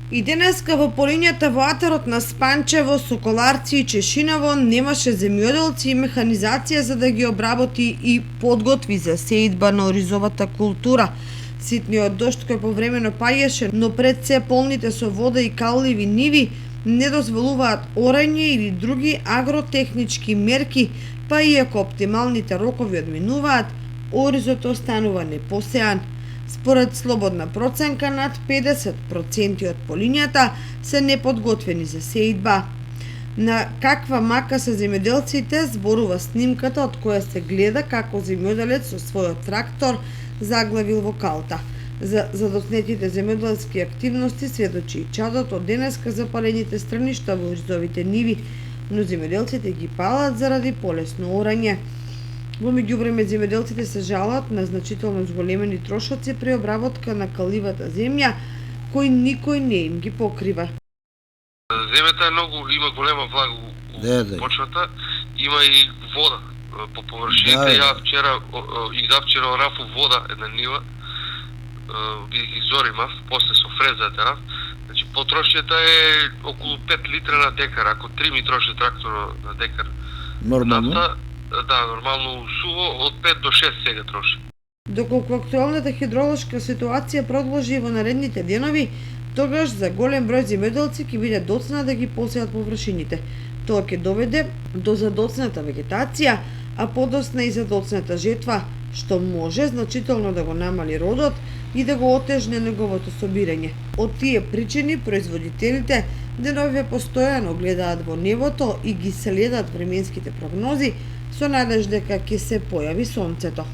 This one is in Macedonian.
И денеска во полињата во атарот на Спанчево, Соколарци и Чешиново немаше земјоделци и механизација за да ги обработи и подготви за сеидба на оризовата култура. Ситниот дожд кој повремено паѓаше, но пред се полните со вода и калливи ниви, не дозволуваат орање или други агротехнички мерки, па иако оптималните рокови одминуваат, оризот останува непосеан. Според слободна проценка, над 50% од полињата се неподготвени за сеидба. На каква мака се земјоделците зборува снимката од која се гледа како земјоделец со својот трактор заглавил во калта. За задоцнетите земјоделски активности сведочи и чадот од денеска запалените страништа во оризовите ниви, но земјоделците ги палат заради полесно орање. Во меѓувреме земјоделците се жалат на значително зголемени трошоци при обработка на калливата земја, кои никој не им ги покрива. Земјата е има голема влага у почвата, има и вода по површините. Ја вчера орафу вода една нива, бидејќи зори мав, после со фреза терав. Значи потрошњата е околу 5 литра на декар, ако 3 ми троши трактор на декар. Нормално? Да, нормално суво од 5 до 6 сега троши. Доколку актуелната хидролошка ситуација продолжи во наредните денови, тогаш за голем број земјоделци ќе биде доцна да ги посеат површините. Тоа ќе доведе до задоцната вегетација, а подосна и задоцната жетва, што може значително да го намали родот и да го отежне неговото собирање. Од тие причини производителите деновиве постојано гледаат во небото и ги следат временските прогнози со надеж дека ќе се појави сонцето.